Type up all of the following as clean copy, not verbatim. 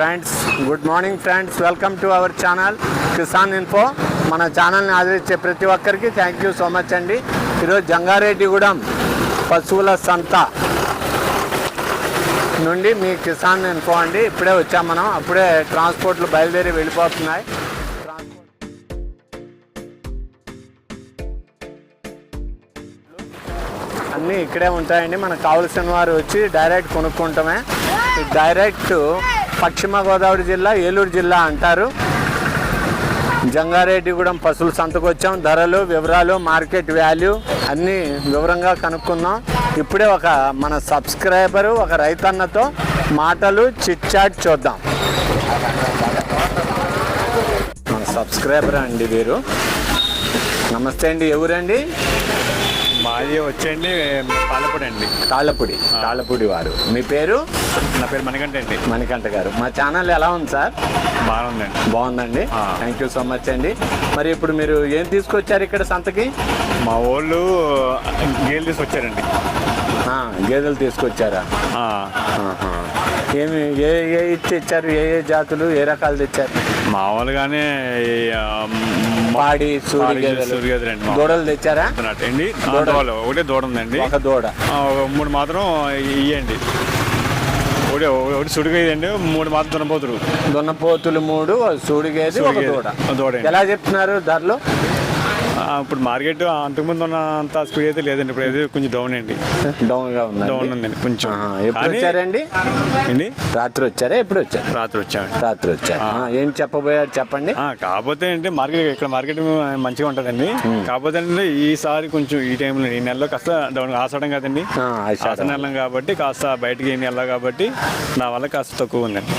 Friends, good morning friends. Welcome to our channel Kisan info. మన ఛానల్ని ఆదరించే ప్రతి ఒక్కరికి థ్యాంక్ యూ సో మచ్ అండి. ఈరోజు జంగారెడ్డిగూడెం పశువుల సంత నుండి మీ కిసాన్ ఇన్ఫో అండి. ఇప్పుడే వచ్చాం మనం. అప్పుడే ట్రాన్స్పోర్ట్లు బయలుదేరి వెళ్ళిపోతున్నాయి. అన్నీ ఇక్కడే ఉంటాయండి. మనకు కావలసిన వారు వచ్చి డైరెక్ట్ కొనుక్కుంటామే. డైరెక్ట్ పశ్చిమ గోదావరి జిల్లా, ఏలూరు జిల్లా అంటారు. జంగారెడ్డిగూడెం పశువుల సంతకు వచ్చాం. ధరలు, వివరాలు, మార్కెట్ వాల్యూ అన్నీ వివరంగా కనుక్కుందాం. ఇప్పుడే మన సబ్స్క్రైబరు ఒక రైతన్నతో మాటలు చిట్ చాట్ చూద్దాం. మన సబ్స్క్రైబర్ అండి వీరు. నమస్తే అండి. ఎవరండి? మాది వచ్చండి పాలపూడి అండి. తాళ్ళపూడి వారు. మీ పేరు? నా పేరు మణికంఠ అండి. మణికంఠ గారు. మా ఛానల్ ఎలా ఉంది సార్? బాగుందండి. థ్యాంక్ యూ సో మచ్ అండి. మరి ఇప్పుడు మీరు ఏం తీసుకొచ్చారు ఇక్కడ సంతకి? మా వాళ్ళు గేదెలు తీసుకొచ్చారండి. గేదెలు తీసుకొచ్చారా? ఏమి ఏ తెచ్చారు? ఏ జాతులు, ఏ రకాలు తెచ్చారు? మామూలుగానే పాడి సూడి గేదెలు. దూడలు తెచ్చారా అండి? ఒకటే దూడ ఉందండి. ఒక దూడ. 3 మాత్రం ఇవ్వండి. ఒకటి సుడిగేదండి, 3 మాత్రం దున్నపోతులు 3, సూడిగేది ఒక దూడ. ఎలా చెప్తున్నారు ధరలు? ఇప్పుడు మార్కెట్ అంతకుముందు ఉన్నంత స్పీడ్ అయితే లేదండి. ఇప్పుడు అయితే కొంచెం డౌన్ అండి. డౌన్ ఉందండి కొంచెం. ఎప్పుడు వచ్చారండి? రాత్రి వచ్చారా? ఎప్పుడు వచ్చారు? రాత్రి వచ్చారు. ఏం చెప్పబోయారు చెప్పండి. కాకపోతే అంటే మార్కెట్ మంచిగా ఉంటుందండి. కాకపోతే అంటే ఈసారి కొంచెం ఈ టైంలో ఈ నెలలో కాస్త డౌన్ ఆసడం కదండి. ఆసడ నెల కాబట్టి కాస్త బయటకి ఏమి వెళ్ళా కాబట్టి నా వల్ల కాస్త తక్కువ ఉందండి.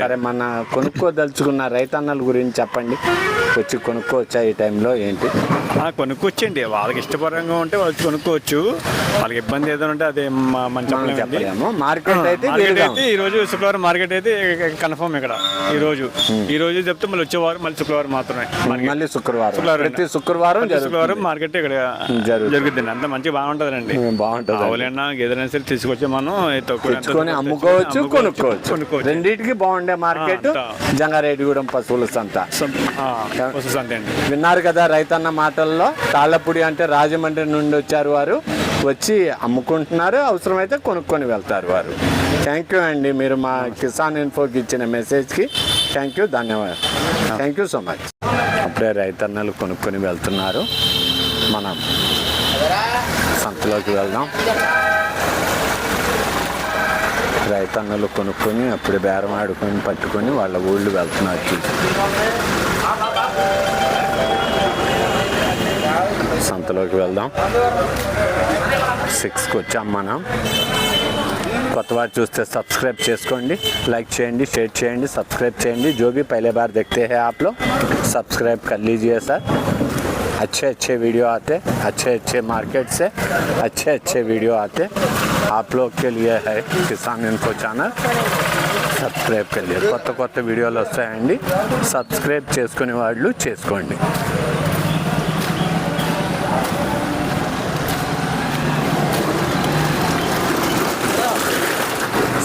సరే, మన కొనుక్కోదలుచుకున్న రైతన్నల గురించి చెప్పండి. వచ్చి కొనుక్కోవచ్చా ఈ టైంలో? ఏంటి కొనుక్కోవచ్చండి. వాళ్ళకి ఇష్టపరంగా ఉంటే వాళ్ళు కొనుక్కోవచ్చు. వాళ్ళకి ఇబ్బంది ఏదైనా ఉంటే అదే మనం చెప్పలేము. మార్కెట్ అయితే ఈ రోజు శుక్రవారం మార్కెట్ అయితే కన్ఫర్మ్. ఇక్కడ ఈ రోజు చెప్తే మళ్ళీ వచ్చేవారు, మళ్ళీ శుక్రవారం మాత్రమే. మళ్ళీ శుక్రవారం మార్కెట్ ఇక్కడ జరుగుతుంది. అంత మంచిగా బాగుంటుందండి. ఆవులైనా గేదెలైనా సరే తీసుకొచ్చి మనం తెచ్చుకొని అమ్ముకోవచ్చు, కొనుక్కోవచ్చు. రెండింటికి బాగుండే మార్కెట్ జంగారెడ్డిగూడెం పశువుల సంత. విన్నారు కదా రైతన్న మాటల్లో. తాళ్ళపూడి అంటే రాజమండ్రి నుండి వచ్చారు వారు. వచ్చి అమ్ముకుంటున్నారు, అవసరమైతే కొనుక్కొని వెళ్తారు వారు. థ్యాంక్ యూ అండి. మీరు మా కిసాన్ ఇన్ఫోకి ఇచ్చిన మెసేజ్కి థ్యాంక్ యూ, ధన్యవాదాలు. Thank you so much. అప్పుడే రైతన్నలు కొనుక్కొని వెళ్తున్నారు. మనం సంతలోకి వెళ్దాం. రైతన్నలు కొనుక్కొని అప్పుడే బేరం ఆడుకొని పట్టుకొని వాళ్ళ ఊళ్ళు వెళ్తున్నారు. సంతలోకి వెళ్దాం. 6కి వచ్చాం మనం. కొత్త వారు చూస్తే సబ్స్క్రైబ్ చేసుకోండి, లైక్ చేయండి, షేర్ చేయండి, సబ్स्क्राइब చేయండి. जो भी पहले बार देखते हैं आप लोग सब्सक्राइब कर लीजिए सर. अच्छे वीडियो आते, अच्छे मार्केट से अच्छे वीडियो आते आप लोग के लिए है किसान इन्फो ఛానల్. సబ్స్క్రైబ్ कर लिए. కొత్త వీడియోలు వస్తాయండి. సబ్స్క్రైబ్ చేసుకునే వాళ్ళు చేసుకోండి.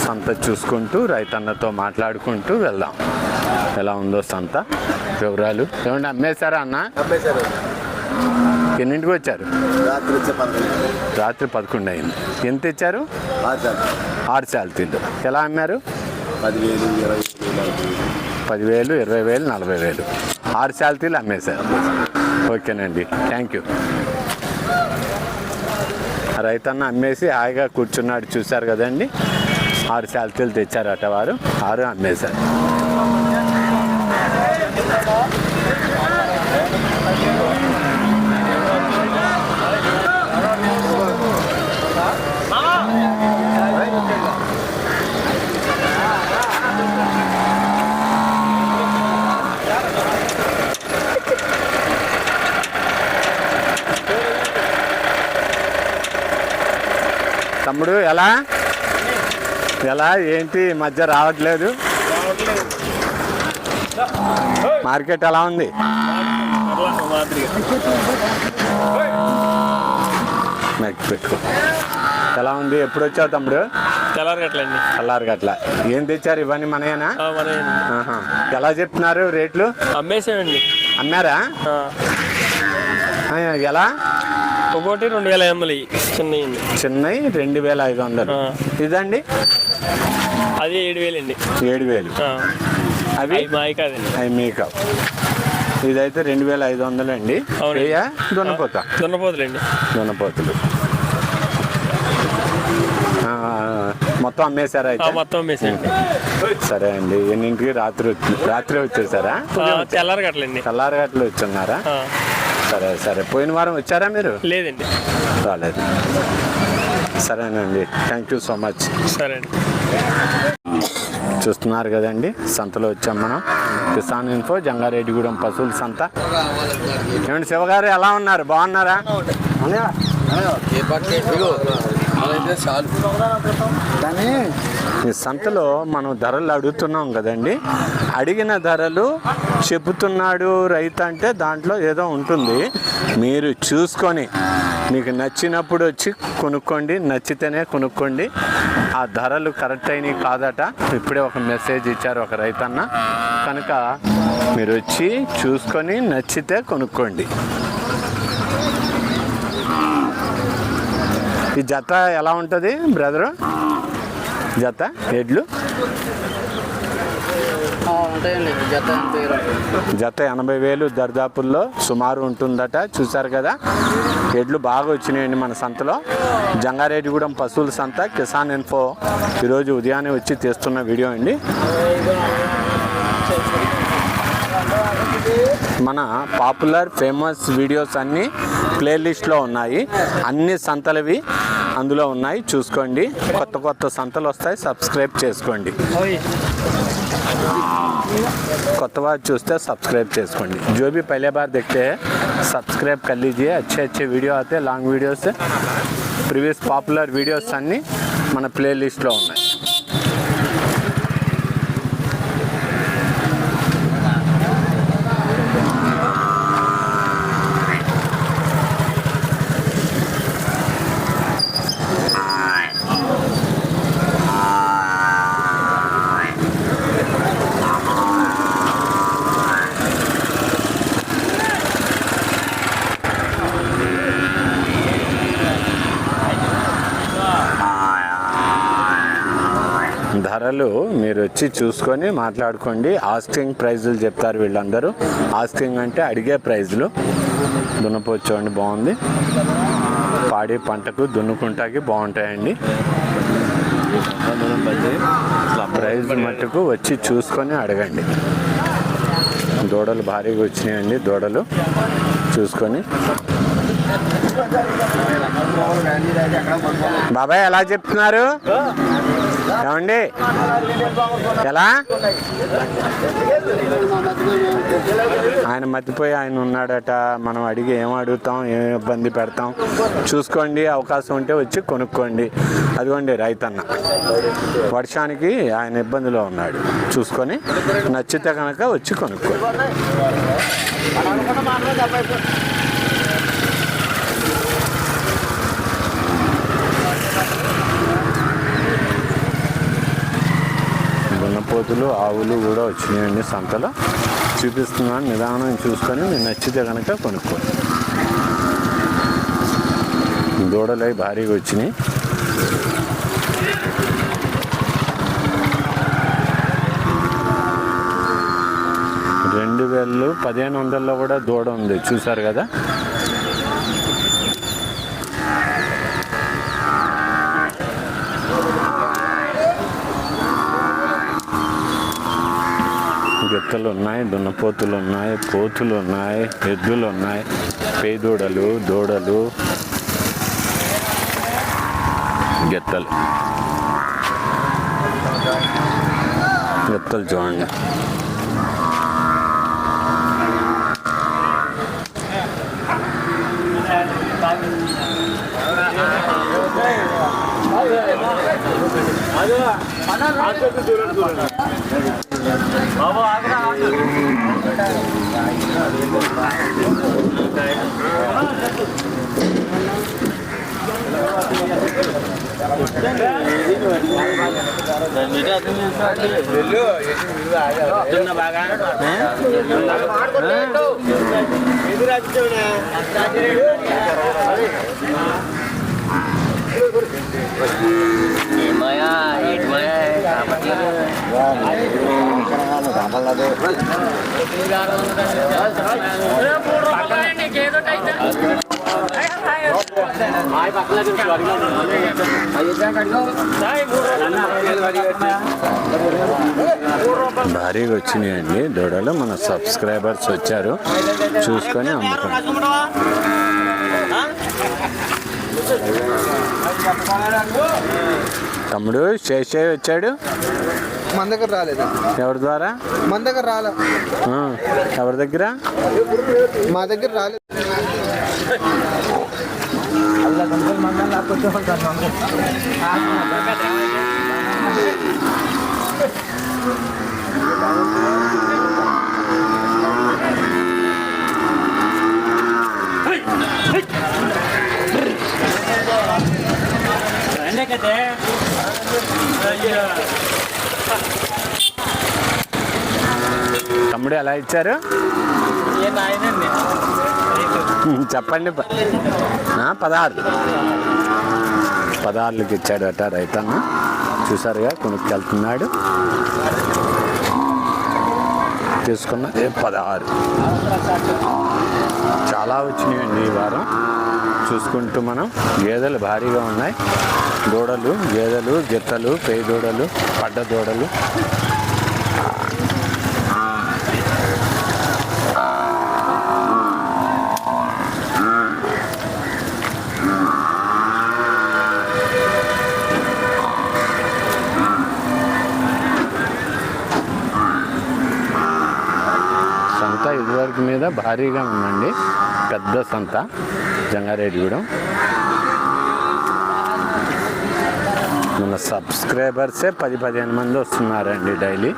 సంత చూసుకుంటూ రైతన్నతో మాట్లాడుకుంటూ వెళ్దాం. ఎలా ఉందో సంత వివరాలు. ఏమంటే అమ్మేశారా అన్న? ఎన్నింటికి వచ్చారు? రాత్రి 11 అయింది. ఎంత ఇచ్చారు? 6 శాల్తీలు. ఎలా అమ్మారు? 10,000, 20,000, 20,000, 40,000. 6 శాల్తీలు అమ్మేశారు. ఓకేనండి, థ్యాంక్ యూ. రైతన్న అమ్మేసి హాయిగా కూర్చున్నాడు. చూశారు కదండి. 6 శాల్తీలు తెచ్చారట వారు. 6 అమ్మేశారు. తమ్ముడు ఎలా ఏంటి మధ్య రావట్లేదు? మార్కెట్ ఎలా ఉంది? పెట్టుకో. ఎలా ఉంది? ఎప్పుడు వచ్చావు తమ్ముడు? తెల్లారగట్లండి. తెల్లారగట్ల. ఏం తెచ్చారు ఇవన్నీ మనయేనా? ఆహా. ఎలా చెప్తున్నారు రేట్లు? అమ్మేసామండి. అమ్మారా? ఎలా? ఒకటి 2500 చిన్నవి. చిన్నవి 2500. ఇదండి అది 7000 అండి. 7000. అవి మావి కాదండి. అవి మీకు. ఇదైతే 2500 అండి. దున్నపోతులండి. దున్నపోతులు మొత్తం అమ్మేశారా అయితే? మొత్తం అమ్మేసాండి. సరే అండి. ఎన్నింటికి? రాత్రి వచ్చేసారా? తెల్లారగట్లండి. తెల్లారగట్లు వచ్చున్నారా? సరే సరే. పోయిన వారం వచ్చారా మీరు? లేదండి, రాలేదు. సరేనండి, థ్యాంక్ యూ సో మచ్. సరే అండి. చూస్తున్నారు కదండి, సంతలో వచ్చాం మనం. కిసాన్ ఇన్ఫో జంగారెడ్డిగూడెం పశువుల సంత. ఏమండి శివగారు, ఎలా ఉన్నారు? బాగున్నారా? ఈ సంతలో మనం ధరలు అడుగుతున్నాం కదండి. అడిగిన ధరలు చెబుతున్నాడు రైతు అంటే దాంట్లో ఏదో ఉంటుంది. మీరు చూసుకొని మీకు నచ్చినప్పుడు వచ్చి కొనుక్కోండి, నచ్చితేనే కొనుక్కోండి. ఆ ధరలు కరెక్ట్ అయినవి కాదట ఇప్పుడే ఒక మెసేజ్ ఇచ్చారు ఒక రైతన్న. కనుక మీరు వచ్చి చూసుకొని నచ్చితే కొనుక్కోండి. ఈ జత ఎలా ఉంటుంది బ్రదరు? జత ఎడ్లు జత 80,000 దర్దాపుల్లో సుమారు ఉంటుందట. చూసారు కదా, ఎడ్లు బాగా వచ్చినాయండి మన సంతలో. జంగారెడ్డిగూడెం పశువుల సంత కిసాన్ ఇన్ఫో ఈరోజు ఉదయాన్నే వచ్చి తీస్తున్న వీడియో అండి. మన పాపులర్ ఫేమస్ వీడియోస్ అన్నీ ప్లేలిస్ట్లో ఉన్నాయి. అన్ని సంతలవి అందులో ఉన్నాయి, చూసుకోండి. కొత్త కొత్త సంతలు వస్తాయి, సబ్స్క్రైబ్ చేసుకోండి. కొత్త बात చూస్తే సబ్స్క్రైబ్ చేసుకోండి. जो भी पहले बार देखते हैं सब्सक्राइब कर लीजिए. अच्छे अच्छे वीडियो आते हैं, लॉन्ग वीडियोस से. प्रीवियस పాపులర్ వీడియోస్ అన్నీ మన ప్లేలిస్ట్లో ఉన్నాయి. ధరలు మీరు వచ్చి చూసుకొని మాట్లాడుకోండి. ఆస్కింగ్ ప్రైజులు చెప్తారు వీళ్ళందరూ. ఆస్కింగ్ అంటే అడిగే ప్రైజులు. దున్నపోతు చూడండి, బాగుంది. పాడి పంటకు దున్నుకుంటాకి బాగుంటాయండి. ప్రైజ్ మట్టుకు వచ్చి చూసుకొని అడగండి. దూడలు భారీగా వచ్చినాయండి. దూడలు చూసుకొని. బాబాయ్ ఎలా చెప్తున్నారు? ఏమండి ఎలా? ఆయన మర్చిపోయి ఆయన ఉన్నాడట. మనం అడిగి ఏం అడుగుతాం, ఏం ఇబ్బంది పెడతాం? చూసుకోండి, అవకాశం ఉంటే వచ్చి కొనుక్కోండి. అదిగోండి రైతన్న, వర్షానికి ఆయన ఇబ్బందిలో ఉన్నాడు. చూసుకొని నచ్చితే కనుక వచ్చి కొనుక్కోండి. దున్నపోతులు, ఆవులు కూడా వచ్చినాయండి సంతలో. చూపిస్తున్నాను, నిదానం చూసుకొని మీకు నచ్చితే కనుక కొనుక్కోండి. దూడలు అవి భారీగా వచ్చినాయి. $2,000 1,500లో కూడా దూడ ఉంది, చూసారు కదా. గిత్తలు ఉన్నాయి, దున్నపోతులు ఉన్నాయి, పోతులు ఉన్నాయి, ఎద్దులు ఉన్నాయి, పేదూడలు, దూడలు, గిత్తలు. గిత్తలు చూడండి. భారీగా వచ్చినాయండి దూడలు. మన సబ్స్క్రైబర్స్ వచ్చారు, చూసుకొని అమ్ముకోండి. తమ్ముడు శేషయ్య వచ్చాడు, మన దగ్గర రాలేదు. ఎవరి ద్వారా? మన దగ్గర రాలే. ఎవరి దగ్గర? మా దగ్గర రాలేదు. తమ్ముడు ఎలా ఇచ్చారు చెప్పండి. 16కి ఇచ్చాడు అట రైతన్న. చూసారుగా, కొనుక్కెళ్తున్నాడు. తీసుకున్న 16. చాలా వచ్చినాయండి ఈ వారం. చూసుకుంటూ మనం గేదెలు భారీగా ఉన్నాయి. దూడలు, గేదెలు, గిత్తలు, పేయి దూడలు, పడ్డ దూడలు. సంత ఇదివరకు మీద భారీగా ఉందండి. పెద్ద సంత జంగారెడ్డిగూడెం. మన సబ్స్క్రైబర్సే 10-15 మంది వస్తున్నారండి డైలీ.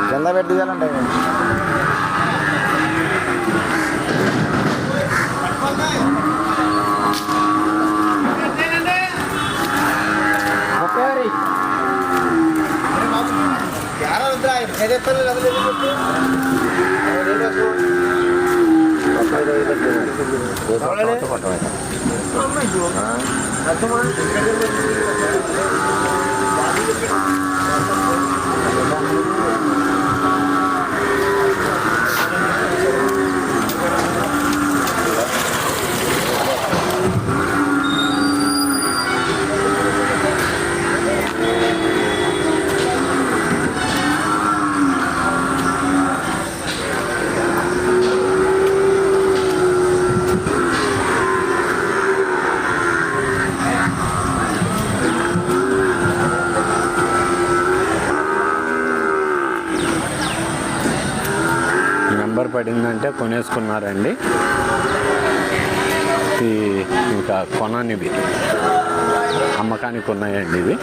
కింద పెట్టి తీయాలండి. నెంబర్ పడిందంటే కొనేసుకున్నారండి. ఇంకా కొననివి అమ్మకానికి ఉన్నాయండి ఇవి.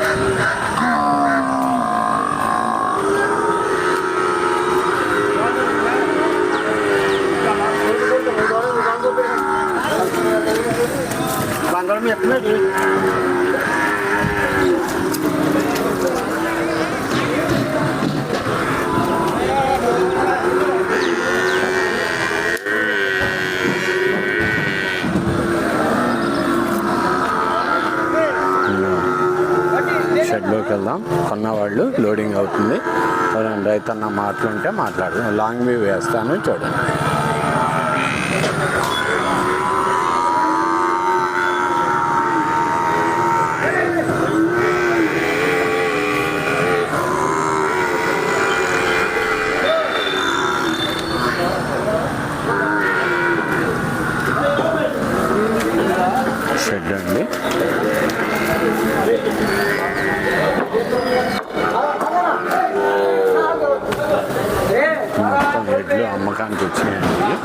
షెడ్లోకి వెళ్దాం. కొన్నవాళ్ళు లోడింగ్ అవుతుంది. రైతన్న మాటలుంటే మాట్లాడదాం. లాంగ్ వ్యూ వేస్తాను, చూడండి. షెడ్ అండి. ఎడ్లు అమ్మకానికి వచ్చినాయండి.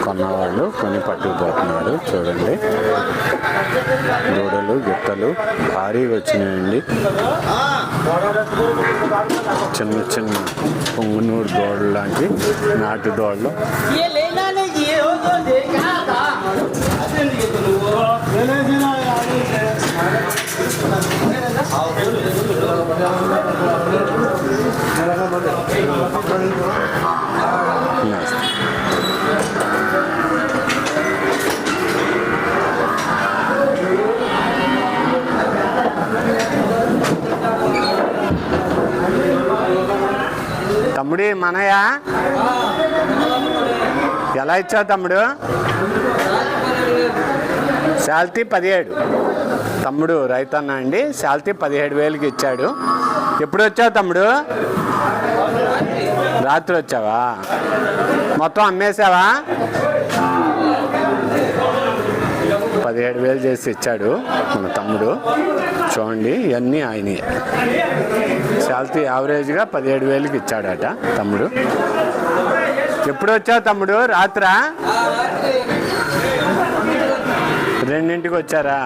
కొన్నవాళ్ళు కొని పట్టుకుపోతున్నాడు. చూడండి, దూడలు గిట్టలు భారీ వచ్చినాయండి. చిన్న చిన్న పొంగునూరు దోడలు లాంటి నాటు దోడలు. తమ్ముడి మనయ్య ఎలా ఇచ్చావు తమ్ముడు? శాల్తీ 17. తమ్ముడు రైతన్న అండి, శాల్తీ 17,000కి ఇచ్చాడు. ఎప్పుడు వచ్చావు తమ్ముడు? రాత్రి వచ్చావా? మొత్తం అమ్మేశావా? 17,000 చేసి ఇచ్చాడు మన తమ్ముడు. చూడండి, ఇవన్నీ ఆయన శాల్తీ యావరేజ్గా 17,000కి ఇచ్చాడట తమ్ముడు. ఎప్పుడు వచ్చావు తమ్ముడు? రాత్రా? 2ంటికి వచ్చారా?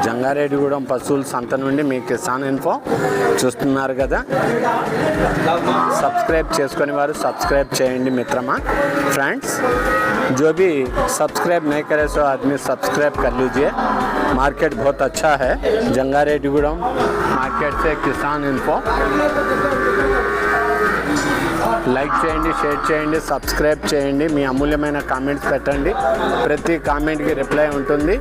జంగారెడ్డిగూడెం పశువుల సంత నుండి మీ కిసాన్ ఇన్ఫో చూస్తున్నారు కదా. సబ్స్క్రైబ్ చేసుకునే వారు సబ్స్క్రైబ్ చేయండి మిత్రమా. फ्रेंड्स, जो भी सब्सक्राइब नहीं करे सो आदमी सब्सक्राइब कर लीजिए. मार्केट बहुत अच्छा है. जंगारेड्डीगूडెం మార్కెట్ से किसान इन्फो. లైక్ చేయండి, షేర్ చేయండి, సబ్స్క్రైబ్ చేయండి. మీ అమూల్యమైన కామెంట్స్ పెట్టండి. ప్రతి కామెంట్కి రిప్లై ఉంటుంది.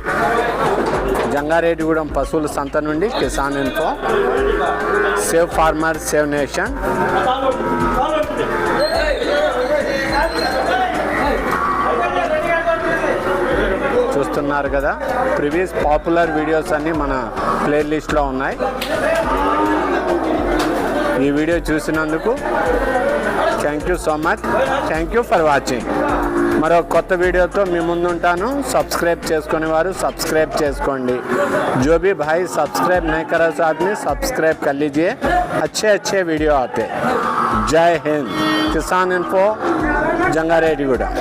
జంగారెడ్డిగూడెం పశువుల సంత నుండి Kisan info. Save farmer, save nation. చూస్తున్నారు కదా, ప్రీవియస్ పాపులర్ వీడియోస్ అన్నీ మన ప్లేలిస్ట్లో ఉన్నాయి. ఈ వీడియో చూసినందుకు thank you so much. Thank you for watching. మరో కొత్త వీడియోతో మీ ముందుంటాను. సబ్స్క్రైబ్ చేసుకునే వారు సబ్స్క్రైబ్ చేసుకోండి. जो भी भाई सब्सक्राइब नहीं करा तो आदमी सब्सक्राइब कर लीजिए. अच्छे अच्छे वीडियो आते. जय हिंद. किसान इन्फो, जंगारेड्डीगूडెం.